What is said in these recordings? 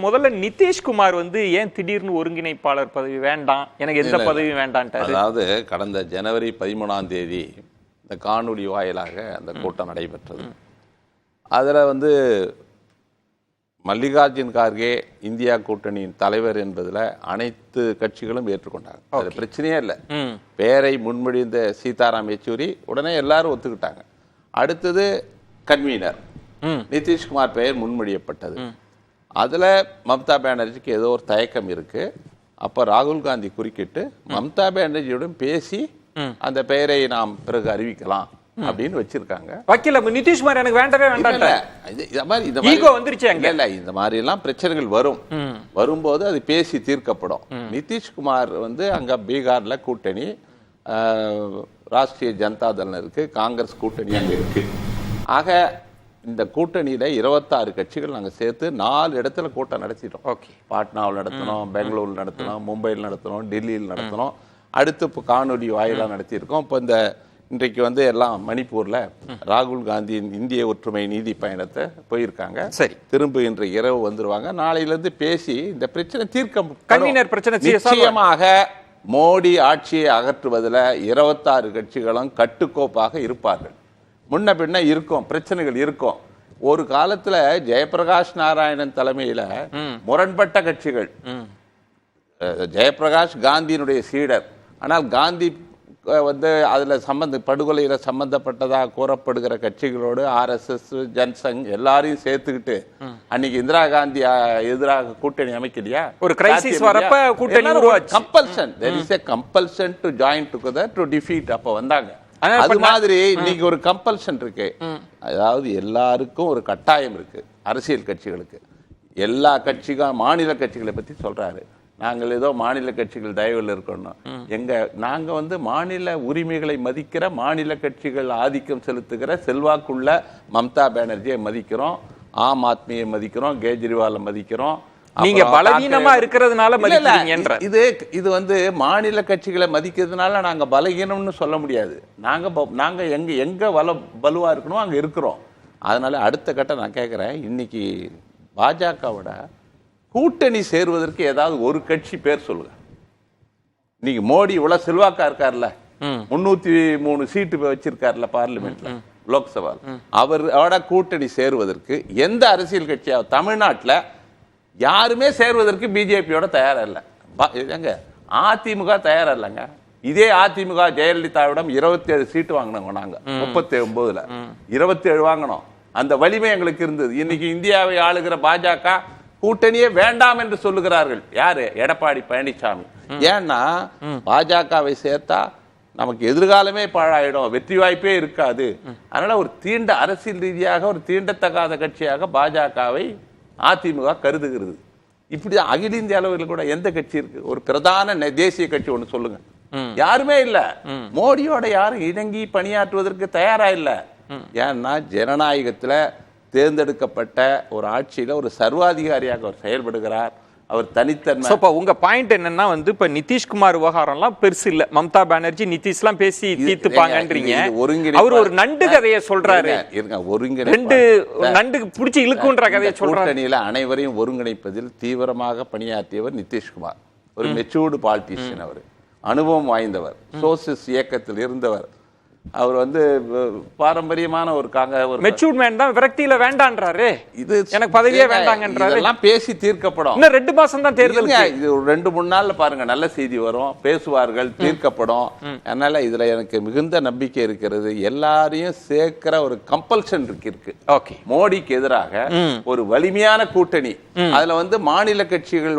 முதல்ல நிதிஷ்குமார் ஏன் திடீர்னு ஒருங்கிணைப்பாளர் பதவி வேண்டாம், எனக்கு எந்த பதவி வேண்டான்ட்டாரு. அதாவது கடந்த ஜனவரி 13ஆம் தேதி இந்த காணொலி வாயிலாக அந்த கூட்டம் நடைபெற்றது. அதில் மல்லிகார்ஜுன் கார்கே இந்தியா கூட்டணியின் தலைவர் என்பதில் அனைத்து கட்சிகளும் ஏற்றுக்கொண்டாங்க. அது பிரச்சனையே இல்லை. பேரை முன்மொழிந்த சீதாராம் யெச்சூரி உடனே எல்லாரும் ஒத்துக்கிட்டாங்க. அடுத்தது கன்வீனர் நிதிஷ்குமார் பெயர் முன்மொழியப்பட்டது. அதில் மம்தா பானர்ஜிக்கு ஏதோ ஒரு தயக்கம் இருக்கு. அப்போ ராகுல் காந்தி குறுக்கிட்டு மம்தா பானர்ஜியுடன் பேசி அந்த பெயரை நாம் பிறகு அறிவிக்கலாம் அப்படின்னு வச்சிருக்காங்க. வக்கீல நிதிஷ்குமார் எனக்கு வேண்டவே வேண்டாம். இந்த மாதிரி எல்லாம் பிரச்சனைகள் வரும்போது அது பேசி தீர்க்கப்படும். நிதிஷ்குமார் அங்க பீகார்ல கூட்டணி, ராஷ்டிரிய ஜனதா தளம் இருக்கு, காங்கிரஸ் கூட்டணி அங்க இருக்கு. ஆக இந்த கூட்டணியில 26 கட்சிகள் நாங்கள் சேர்த்து 4 இடத்துல கூட்டம் நடத்திட்டோம். பாட்னாவில் நடத்தினோம், பெங்களூர் நடத்தினோம், மும்பையில் நடத்தினோம், டெல்லியில் நடத்தினோம். அடுத்து இப்போ காணொலி வாயிலாக நடத்தியிருக்கோம். இப்போ இன்றைக்கு எல்லாம் மணிப்பூர்ல ராகுல் காந்தியின் இந்திய ஒற்றுமை நீதி பயணத்தை போயிருக்காங்க. சரி, திரும்ப இன்று இரவு வந்துருவாங்க. நாளையிலிருந்து பேசி இந்த பிரச்சனை தீர்க்க நிச்சயமாக மோடி ஆட்சியை அகற்றுவதில் 26 கட்சிகளும் கட்டுக்கோப்பாக இருப்பார்கள். முன்ன பின்ன இருக்கும், பிரச்சனைகள் இருக்கும். ஒரு காலத்துல ஜெயபிரகாஷ் நாராயணன் தலைமையில முரண்பட்ட கட்சிகள், ஜெயபிரகாஷ் காந்தியினுடைய சீடர், ஆனால் காந்தி அதுல படுகொலையில சம்பந்தப்பட்டதாக கூறப்படுகிற கட்சிகளோடு RSS, ஜன்சங் எல்லாரையும் சேர்த்துக்கிட்டு அன்னைக்கு இந்திரா காந்தி எதிராக கூட்டணி அமைக்கலையா? ஒரு கிரைசிஸ் வரப்ப கூட்டணி compulsion, there is a compulsion to join together to defeat. அப்ப வந்தாங்க. அது மாதிரி இன்னைக்கு ஒரு கம்பல்ஷன் இருக்கு. அதாவது எல்லாருக்கும் ஒரு கட்டாயம் இருக்கு. அரசியல் கட்சிகளுக்கு, எல்லா கட்சிகள், மாநில கட்சிகளை பத்தி சொல்றாரு. நாங்கள் ஏதோ மாநில கட்சிகள் தயவில் இருக்கணும். நாங்க மாநில உரிமைகளை மதிக்கிற, மாநில கட்சிகள் ஆதிக்கம் செலுத்துகிற செல்வாக்குள்ள மம்தா பானர்ஜியை மதிக்கிறோம், ஆம் ஆத்மியை மதிக்கிறோம், கேஜ்ரிவாலை மதிக்கிறோம். நீங்க பலவீனமா இருக்கிறதுனால இது மாநில கட்சிகளை மதிக்கிறதுனால நாங்க பலகீனம்னு சொல்ல முடியாது. நாங்க எங்க வலுவா இருக்கணும் அங்க இருக்கிறோம். அதனால அடுத்த கட்டம் நான் கேட்கிறேன், இன்னைக்கு பாஜகவோட கூட்டணி சேருவதற்கு ஏதாவது ஒரு கட்சி பேர் சொல்லுங்க. இன்னைக்கு மோடி இவ்வளவு செல்வாக்கா இருக்காருல்ல, 303 சீட்டு வச்சிருக்காருல்ல பார்லிமெண்ட்ல, லோக்சபா, அவரோட கூட்டணி சேருவதற்கு எந்த அரசியல் கட்சியாவது தமிழ்நாட்டில் யாருமே சேருவதற்கு பிஜேபியோட தயாரா இல்லை. அதிமுக தயாரா இல்லைங்க. இதே அதிமுக ஜெயலலிதாவிடம் 27 சீட்டு வாங்கினோங்க. நாங்க 39ல 27 வாங்கினோம். அந்த வலிமை எங்களுக்கு இருந்தது. இன்னைக்கு இந்தியாவை ஆளுகிற பாஜக கூட்டணியே வேண்டாம் என்று சொல்லுகிறார்கள். யாரு? எடப்பாடி பழனிசாமி. ஏன்னா பாஜகவை சேர்த்தா நமக்கு எதிர்காலமே பாழாயிடும், வெற்றி வாய்ப்பே இருக்காது. அதனால ஒரு அரசியல் ரீதியாக ஒரு தீண்டத்தகாத கட்சியாக பாஜகவை அதிமுக கருதுகிறது. இப்படி அகில இந்திய அளவில் கூட எந்த கட்சி இருக்கு? ஒரு பிரதான தேசிய கட்சி ஒண்ணு சொல்லுங்க. யாருமே இல்ல. மோடியோட யாரும் இணங்கி பணியாற்றுவதற்கு தயாரா இல்ல. ஏன்னா ஜனநாயகத்துல தேர்ந்தெடுக்கப்பட்ட ஒரு ஆட்சியில ஒரு சர்வாதிகாரியாக அவர் செயல்படுகிறார். அவர் தனித்தன்மை. உங்க பாயிண்ட் என்னன்னா இப்ப நிதிஷ்குமார் விவகாரம்லாம் பெருசு இல்ல, மம்தா பானர்ஜி நிதிஷ்லாம் பேசி தீர்த்துப்பாங்கன்றீங்க. அவர் ஒரு நண்டு கதையை சொல்றாரு. ரெண்டு நண்டு புடிச்சு இழுக்குன்ற கதையை சொல்றாரு. அனைவரையும் ஒருங்கிணைப்பதில் தீவிரமாக பணியாற்றியவர் நிதிஷ்குமார். ஒரு மெச்சூர்டு பாலிட்டிஷியன். அவர் அனுபவம் வாய்ந்தவர், சோசியலிஸ்ட் இயக்கத்தில் இருந்தவர். அவர் பாரம்பரியமான ஒரு மெச்சூர்ட் மேன் தான். விரக்தியில வேண்டான்றாரு. இது எனக்கு பதவியே வேண்டாங்கன்றாரு. எல்லாம் பேசி தீர்க்கப்படும். இன்னும் 2 மாசம் தான் தேர்தல். இது ஒரு 2-3 நாள்ல பாருங்க, நல்ல செய்தி வரும், பேசுவார்கள், தீர்க்கப்படும். அதனால இதுல எனக்கு மிகுந்த நம்பிக்கை இருக்கிறது. எல்லாரையும் சேர்க்கிற ஒரு கம்பல்ஷன் இருக்கு. மோடிக்கு எதிராக ஒரு வலிமையான கூட்டணி. அதுல மாநில கட்சிகள்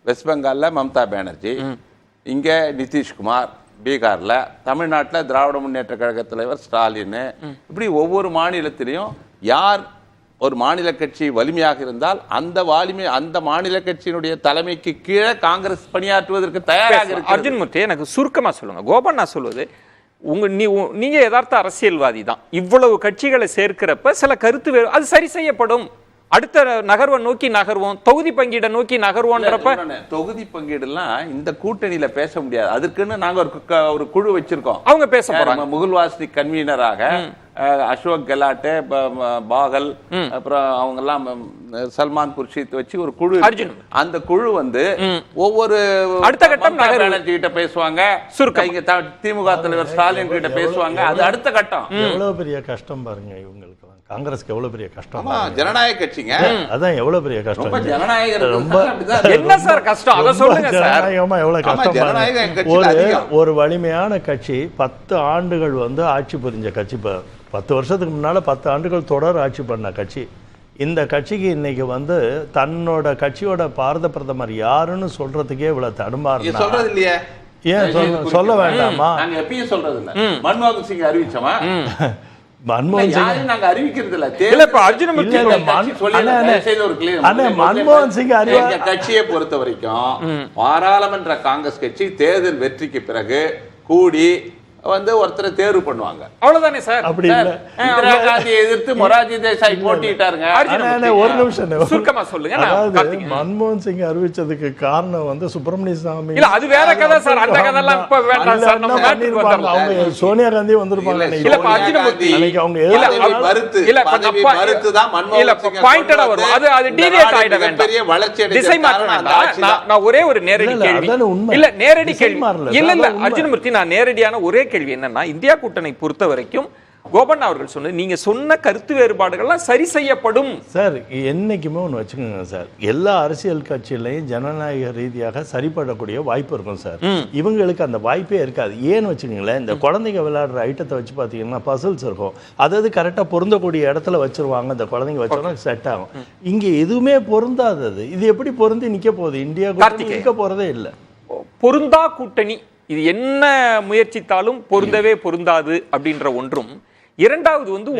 வெஸ்ட் பெங்கால்ல மம்தா பானர்ஜி, இங்க நிதிஷ்குமார், பீகார்ல, தமிழ்நாட்டில் திராவிட முன்னேற்ற கழக தலைவர் ஸ்டாலின், இப்படி ஒவ்வொரு மாநிலத்திலையும் யார் ஒரு மாநில கட்சி வலிமையாக இருந்தால் அந்த மாநில கட்சியினுடைய தலைமைக்கு கீழே காங்கிரஸ் பணியாற்றுவதற்கு தயாராக இருக்கு. அர்ஜுன் மூர்த்தி, எனக்கு சுருக்கமா சொல்லுங்க. கோபன் நான் சொல்வது, நீங்க யதார்த்த அரசியல்வாதி தான். இவ்வளவு கட்சிகளை சேர்க்கிறப்ப சில கருத்து அது சரி செய்யப்படும். அடுத்த நகர்வை நோக்கி நகர்வோம், தொகுதி பங்கீடை நோக்கி நகர்வோன்றப்ப தொகுதி பங்கீடுலாம் இந்த கூட்டணியில பேச முடியாது. அதுக்குன்னு நாங்க ஒரு குழு வச்சிருக்கோம். அவங்க பேச போறாங்க. முகுல்வாஸ்னி கன்வீனராக அசோக் கெலாட், பாகல், அப்புறம் அவங்க எல்லாம் சல்மான் குர்ஷித் வச்சு ஒரு குழு. அந்த குழு வந்து ஒவ்வொரு அடுத்த கட்டம் பானர்ஜி கிட்ட பேசுவாங்க, திமுக தலைவர் ஸ்டாலின் கிட்ட பேசுவாங்க. அது அடுத்த கட்டம். எவ்வளவு பெரிய கஷ்டம் பாருங்க இவங்களுக்கு, காங்கிரஸ்க்கு எவ்வளவு பெரிய கஷ்டம். ஜனநாயக கட்சிங்க, அதான் எவ்வளவு பெரிய கஷ்டம். என்ன சார் கஷ்டம், அத சொல்லுங்க சார். ஜனநாயகமா எவ்வளவு கஷ்டம். ஒரு வலிமையான கட்சி 10 ஆண்டுகள் வந்து ஆட்சி புரிஞ்ச கட்சி, 10 வருஷத்துக்கு முன்னால 10 ஆண்டுகள் தொடர் ஆட்சி பண்ண கட்சி. இந்த கட்சிக்கு இன்னைக்கு வந்து தன்னோட கட்சியோட பாரத பிரதமர் யாருன்னு சொல்றதுக்கே இவ்வளவு தடுமாறு சொல்றது இல்லையே. ஏன் சொல்ல வேண்டாமா? நாங்க எப்பயும் சொல்றது இல்ல. மன்மோகன் சிங் அறிவிச்சோமா? மன்மோகன் சிங் நாங்க அறிவிக்கிறது இல்ல. மன்மோகன் சிங் எங்க கட்சியை பொறுத்த வரைக்கும் பாராளுமன்ற காங்கிரஸ் கட்சி தேர்தல் வெற்றிக்கு பிறகு கூடி வந்து ஒருத்தரை தேர்வு பண்ணுவாங்க, அவ்வளவுதானே சார். அப்படி இல்ல. இந்திரா காந்தியை எதிர்த்து மொரார்ஜி தேசாய் போட்டிட்டாருங்க. ஒரு நிமிஷம் சுருக்கமா சொல்லுங்க. மன்மோகன் சிங் அறிவிச்சதுக்கு காரணம் வந்து சுப்பிரமணிய சாமி. இல்ல அது வேற கதை சார், அந்த கதைலாம் இப்ப வேண்டாம் சார். நம்ம நாட்டுக்கு வந்தறோம். அவங்க சோனியா காந்தி வந்திருப்பாங்க. இல்ல அர்ஜுனமூர்த்தி அன்னைக்கு அவங்க மறுத்து தான் மன்மோகன் இல்ல பாயிண்டடா வரும். அது டீவியேட் ஆயிட வேண்டாம், பெரிய வளர்ச்சி திசை மாற்ற வேண்டாம். நான் ஒரே ஒரு நேரடி கேள்வி, இல்ல நேரடி கேள்வி இல்ல அர்ஜுனமூர்த்தி, நான் நேரடியான ஒரே கேள்வி என்னன்னா, இந்தியா கூட்டணி பொறுத்த வரைக்கும் கோபண்ணா அவர்கள் சொன்னது, நீங்க சொன்ன கருத்து வேறுபாடுகள்லாம் சரி செய்யப்படும் சார். என்னைக்குமே ஒன்று வச்சுக்கோங்க சார், எல்லா அரசியல் கட்சியிலையும் ஜனநாயக ரீதியாக சரிப்படக்கூடிய வாய்ப்பு இருக்கும் சார். இவங்களுக்கு அந்த வாய்ப்பே இருக்காது. ஏன்னு வச்சுக்கோங்களேன், இந்த குழந்தைங்க விளையாடுற ஐட்டத்தை வச்சு பார்த்தீங்கன்னா பசில்ஸ் இருக்கும், அதாவது கரெக்டாக பொருந்தக்கூடிய இடத்துல வச்சிருவாங்க. அந்த குழந்தைங்க வச்சோன்னா செட் ஆகும். இங்கே எதுவுமே பொருந்தாதது, இது எப்படி பொருந்தி நிற்க போகுது? இந்தியா கூட்டணி நிற்க போறதே இல்லை. பொருந்தா கூட்டணி இது என்ன முயற்சித்தாலும் பொருந்தவே பொருந்தாது அப்படின்ற ஒன்றும். இரண்டாவது வந்து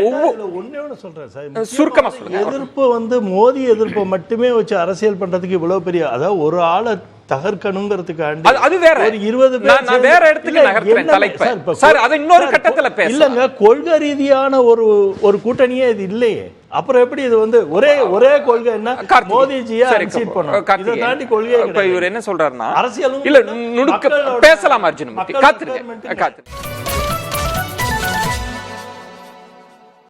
சுருக்கமா சொல்லுங்க, எதிர்ப்பு வந்து மோடி எதிர்ப்பு மட்டுமே வச்சு அரசியல் பண்றதுக்கு இவ்வளவு பெரிய, அதாவது ஒரு ஆளை தகர்க்கணுங்கிறதுக்காண்டி அது வேற. ஒரு 20 பேர் நான் வேற இடத்துக்கு நகர்த்துறேன் தலைப்பை சார், அது இன்னொரு கட்டத்துல பேசலாம். இல்லங்க, கொள்கை ரீதியான ஒரு கூட்டணியே இது இல்லையே. அப்புறம் எப்படி இது வந்து ஒரே கொள்கை என்ன, மோடிஜியை அன்சீட் பண்ணணும், இதை தாண்டி கொள்கை. இப்ப இவர் என்ன சொல்றாருன்னா அரசியலும் இல்ல நுணுக்க பேசலாம். அர்ஜுன் காத்துருங்க.